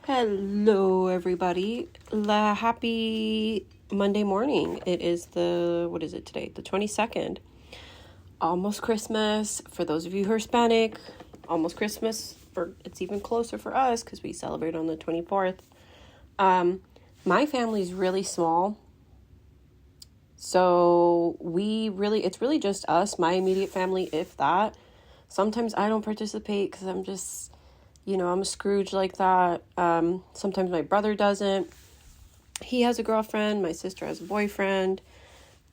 Hello, everybody. Happy Monday morning. It is what is it today? The 22nd. Almost Christmas. For those of you who are Hispanic, almost Christmas. It's even closer for us because we celebrate on the 24th. My family's really small. So it's really just us, my immediate family, if that. Sometimes I don't participate because I'm just... I'm a Scrooge like that. Sometimes my brother doesn't. He has a girlfriend. My sister has a boyfriend.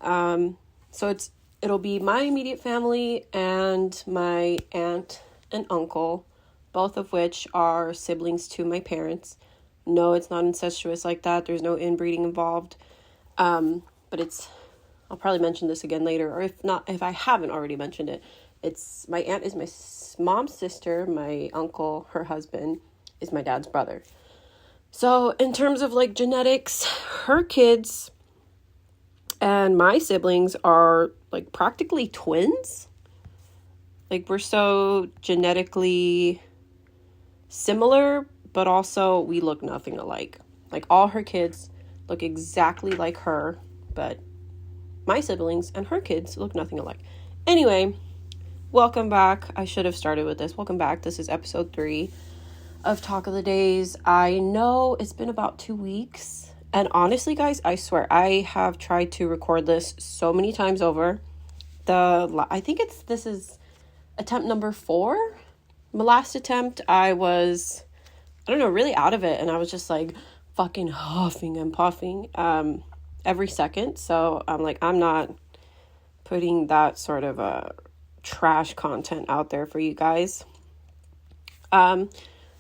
So it'll be my immediate family and my aunt and uncle, both of which are siblings to my parents. No, it's not incestuous like that. There's no inbreeding involved. But I'll probably mention this again later, or if I haven't already mentioned it. My aunt is my mom's sister. My uncle, her husband, is my dad's brother. So in terms of like genetics, her kids and my siblings are like practically twins. Like we're so genetically similar, but also we look nothing alike. Like all her kids look exactly like her, but my siblings and her kids look nothing alike. Anyway, welcome back. I should have started with this. Welcome back. This is episode 3 of Talk of the Days. I know it's been about 2 weeks. And honestly, guys, I swear, I have tried to record this so many times over. I think this is attempt number 4. My last attempt, I was, really out of it. And I was just like fucking huffing and puffing every second. So I'm like, I'm not putting that sort of trash content out there for you guys.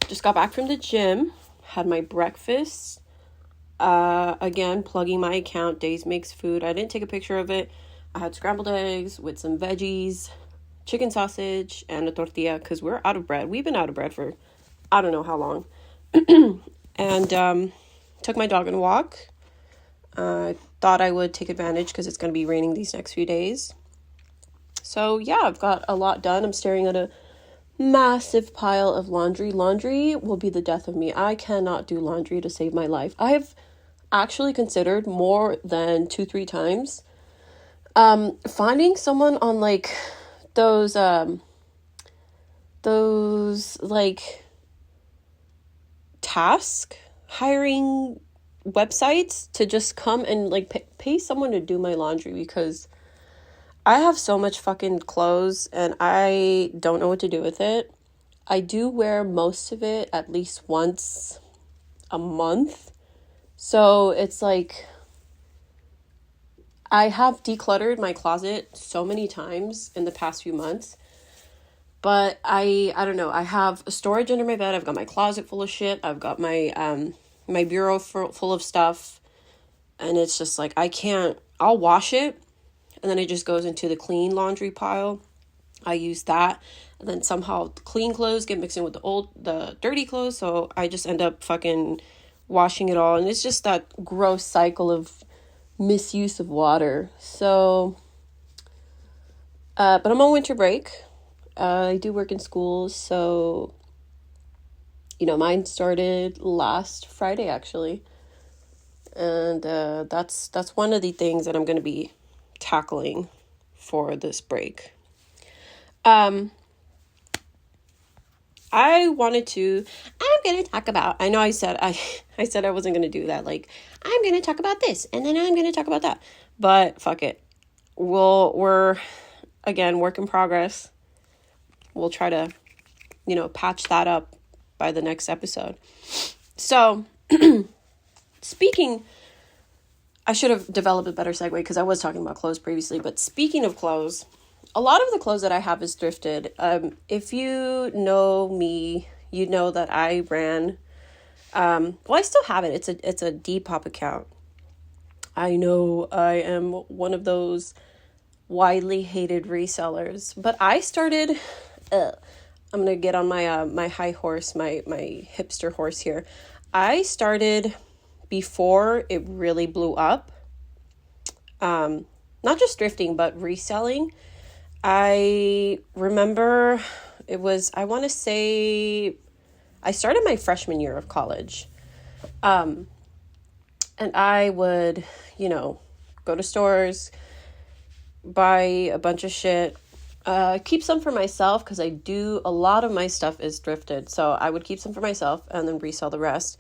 Just got back from the gym, had my breakfast. Again, plugging my account, Days Makes Food. I didn't take a picture of it. I had scrambled eggs with some veggies, chicken sausage, and a tortilla because we're out of bread. We've been out of bread for I don't know how long. And took my dog on a walk. I thought I would take advantage because it's going to be raining these next few days. So yeah, I've got a lot done. I'm staring at a massive pile of laundry. Laundry will be the death of me. I cannot do laundry to save my life. I have actually considered more than 2-3 times finding someone on like those like task hiring websites to just come and like pay someone to do my laundry because I have so much fucking clothes and I don't know what to do with it. I do wear most of it at least once a month. So it's like I have decluttered my closet so many times in the past few months. But I don't know. I have storage under my bed. I've got my closet full of shit. I've got my my bureau full of stuff. And it's just like I'll wash it. And then it just goes into the clean laundry pile. I use that. And then somehow the clean clothes get mixed in with the dirty clothes. So I just end up fucking washing it all. And it's just that gross cycle of misuse of water. So, but I'm on winter break. I do work in schools. So, mine started last Friday actually. And that's one of the things that I'm going to be tackling for this break. I'm going to talk about, I know I said I wasn't going to do that. Like, I'm going to talk about this and then I'm going to talk about that, but fuck it. We're again, work in progress. We'll try to, patch that up by the next episode. So I should have developed a better segue because I was talking about clothes previously. But speaking of clothes, a lot of the clothes that I have is thrifted. If you know me, you know that I ran. I still have it. It's a Depop account. I know I am one of those widely hated resellers, but I started. I'm gonna get on my my high horse, my hipster horse here. I started before it really blew up, not just thrifting, but reselling. I remember it was, I want to say I started my freshman year of college. And I would, go to stores, buy a bunch of shit, keep some for myself because a lot of my stuff is thrifted. So I would keep some for myself and then resell the rest.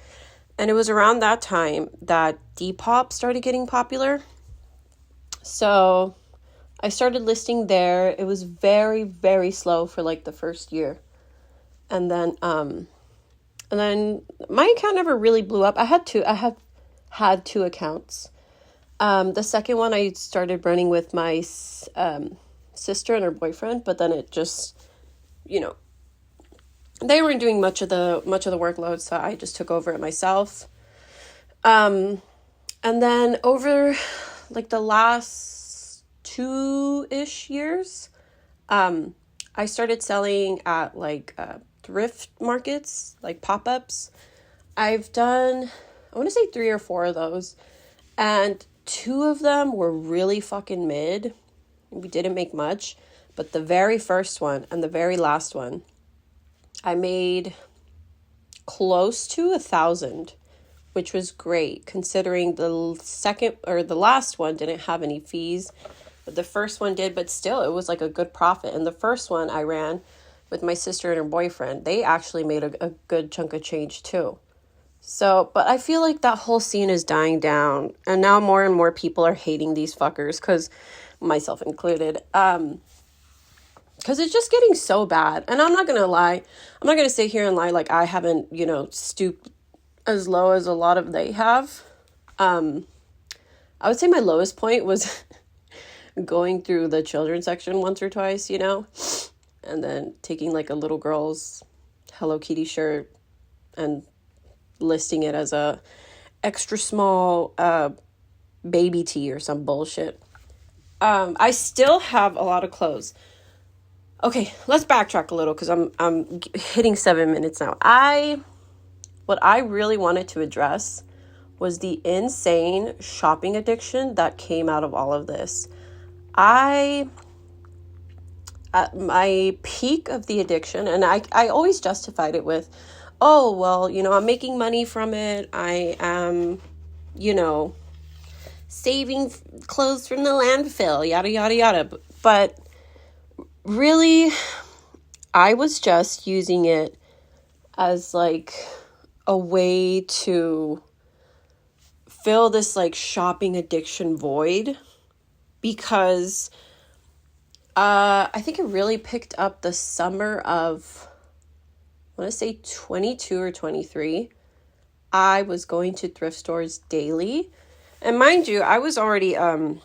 And it was around that time that Depop started getting popular. So I started listing there. It was very, very slow for like the first year. And then my account never really blew up. I have had two accounts. The second one I started running with my sister and her boyfriend, but then it just, they weren't doing much of the workload, so I just took over it myself. And then over like the last 2-ish years, I started selling at like thrift markets, like pop-ups. I've done, I want to say 3 or 4 of those, and 2 of them were really fucking mid. We didn't make much, but the very first one and the very last one, I made close to 1,000, which was great considering the second or the last one didn't have any fees, but the first one did. But still, it was like a good profit. And the first one I ran with my sister and her boyfriend, they actually made a good chunk of change too. So, but I feel like that whole scene is dying down, and now more and more people are hating these fuckers, because myself included, because it's just getting so bad. And I'm not gonna lie, I'm not gonna sit here and lie like I haven't, stooped as low as a lot of they have. I would say my lowest point was going through the children's section once or twice, and then taking like a little girl's Hello Kitty shirt and listing it as a extra small baby tee or some bullshit. I still have a lot of clothes. Okay, let's backtrack a little because I'm hitting 7 minutes now. What I really wanted to address was the insane shopping addiction that came out of all of this. At my peak of the addiction, and I always justified it with, oh, well, I'm making money from it. I am, saving clothes from the landfill, yada, yada, yada. But really, I was just using it as like a way to fill this like shopping addiction void, because I think it really picked up the summer of, I want to say 22 or 23. I was going to thrift stores daily. And mind you, I was already, I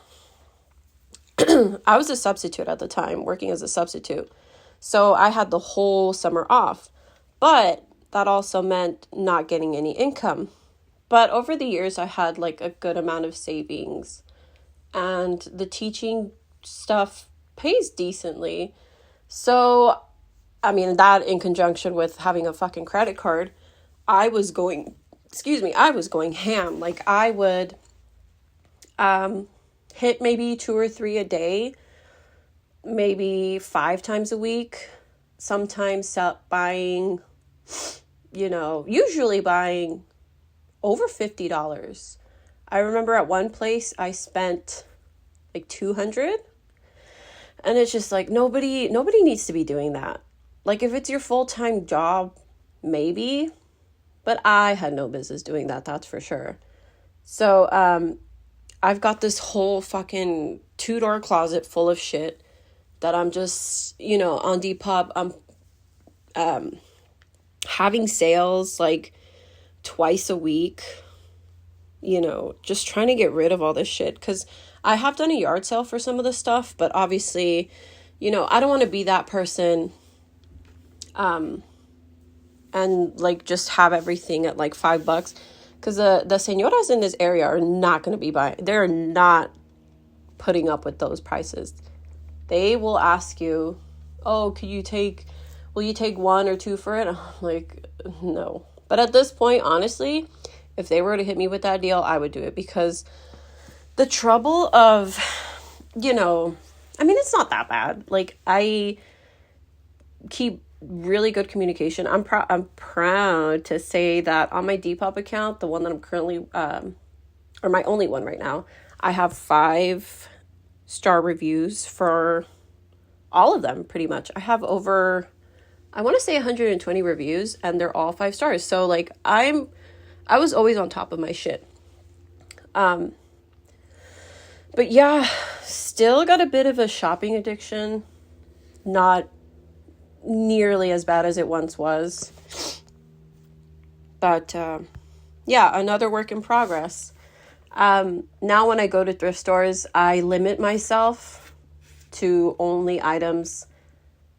was a substitute at the time, working as a substitute. So I had the whole summer off. But that also meant not getting any income. But over the years, I had like a good amount of savings. And the teaching stuff pays decently. So I mean, that in conjunction with having a fucking credit card, I was going ham. Like I would hit maybe 2 or 3 a day, maybe 5 times a week, sometimes buying, usually buying over $50. I remember at one place I spent like $200, and it's just like nobody needs to be doing that. Like, if it's your full-time job, maybe, but I had no business doing that, that's for sure. So, I've got this whole fucking 2-door closet full of shit that I'm just, on Depop, I'm having sales, like, twice a week, just trying to get rid of all this shit, because I have done a yard sale for some of the stuff, but obviously, I don't want to be that person, and like just have everything at like $5, because the señoras in this area are not going to be buying. They're not putting up with those prices. They will ask you, oh, will you take 1 or 2 for it? I'm like, no. But at this point, honestly, if they were to hit me with that deal, I would do it, because the trouble of, it's not that bad. Like, I keep really good communication. I'm proud to say that on my Depop account, the one that I'm currently, or my only one right now, I have 5-star reviews for all of them, pretty much. I have over, I want to say 120 reviews, and they're all 5 stars. So like I was always on top of my shit. But yeah, still got a bit of a shopping addiction. Not nearly as bad as it once was. But yeah, another work in progress. Now when I go to thrift stores, I limit myself to only items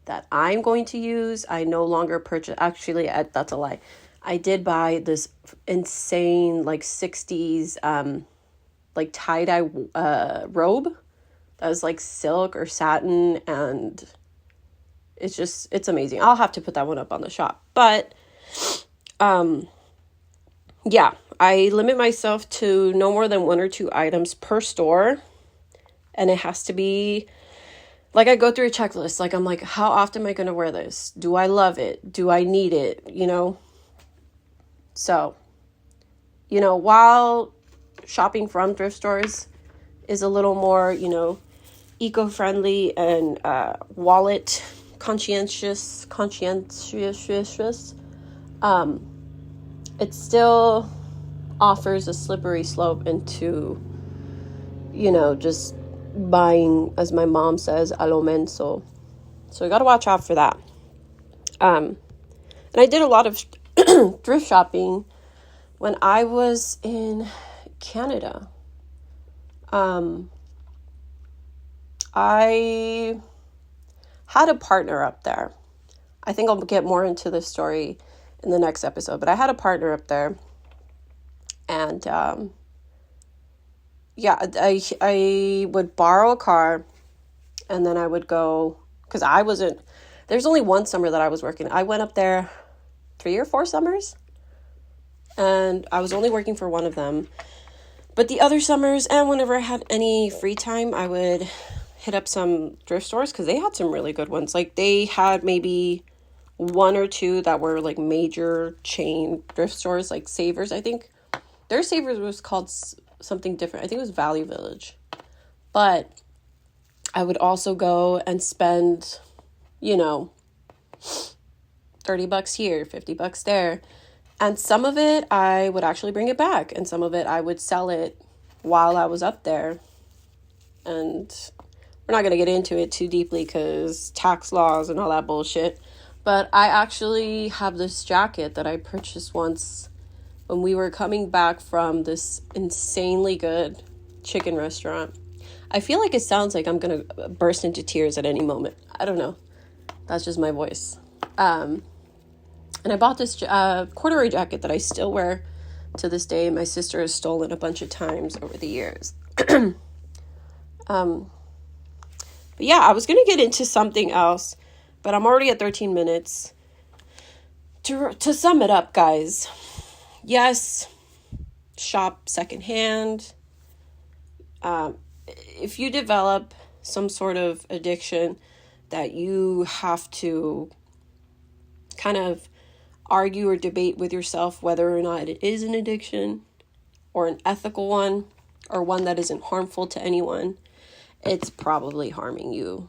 that I'm going to use. I no longer purchase, actually, that's a lie. I did buy this insane, like, 60s, like, tie-dye robe that was, like, silk or satin, and it's amazing. I'll have to put that one up on the shop. But, yeah, I limit myself to no more than 1 or 2 items per store, and it has to be, like, I go through a checklist. Like, I'm like, how often am I going to wear this? Do I love it? Do I need it? You know? So, you know, while shopping from thrift stores is a little more, you know, eco-friendly and wallet conscientious, it still offers a slippery slope into, you know, just buying, as my mom says, a lo menso. So we got to watch out for that. And I did a lot of thrift shopping when I was in Canada. I had a partner up there. I think I'll get more into this story in the next episode, but I had a partner up there, and yeah, I would borrow a car, and then I would go, because there's only one summer that I was working. I went up there 3 or 4 summers, and I was only working for one of them. But the other summers, and whenever I had any free time, I would hit up some thrift stores, because they had some really good ones. Like, they had maybe 1 or 2 that were like major chain thrift stores, like Savers. I think their Savers was called something different. I think it was Value Village. But I would also go and spend, you know, $30 here, $50 there. And some of it I would actually bring it back, and some of it I would sell it while I was up there. And we're not going to get into it too deeply because tax laws and all that bullshit. But I actually have this jacket that I purchased once when we were coming back from this insanely good chicken restaurant. I feel like it sounds like I'm going to burst into tears at any moment. I don't know. That's just my voice. And I bought this corduroy jacket that I still wear to this day. My sister has stolen a bunch of times over the years. But yeah, I was going to get into something else, but I'm already at 13 minutes. To sum it up, guys, yes, shop secondhand. If you develop some sort of addiction that you have to kind of argue or debate with yourself whether or not it is an addiction or an ethical one or one that isn't harmful to anyone, it's probably harming you.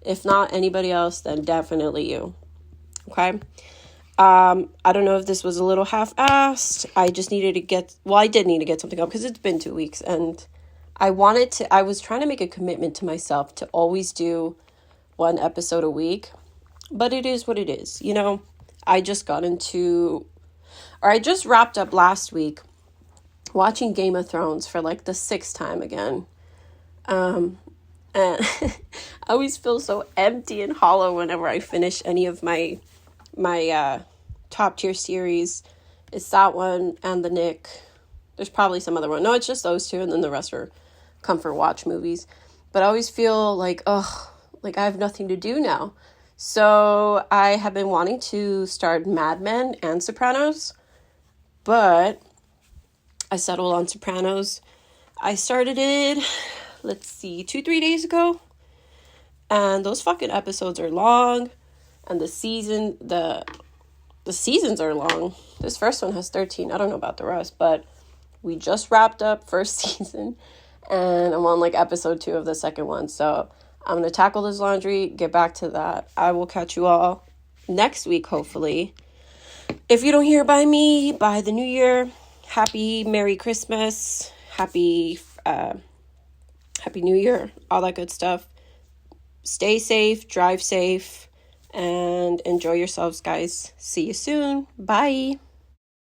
If not anybody else, then definitely you. Okay? I don't know if this was a little half-assed. I just needed to I did need to get something up because it's been 2 weeks, and I was trying to make a commitment to myself to always do 1 episode a week, but it is what it is. You know, I just wrapped up last week watching Game of Thrones for like the 6th time again. And I always feel so empty and hollow whenever I finish any of my top tier series. It's that one and The Nick. There's probably some other one. No, it's just those 2, and then the rest are comfort watch movies. But I always feel like, like I have nothing to do now. So I have been wanting to start Mad Men and Sopranos, but I settled on Sopranos. I started it, 2-3 days ago, and those fucking episodes are long. And the seasons are long. This first one has 13. I don't know about the rest, but we just wrapped up first season, and I'm on like episode 2 of the second one. So I'm going to tackle this laundry, get back to that. I will catch you all next week, hopefully. If you don't hear by me by the new year, happy Merry Christmas, happy New Year, all that good stuff. Stay safe, drive safe, and enjoy yourselves, guys. See you soon. Bye.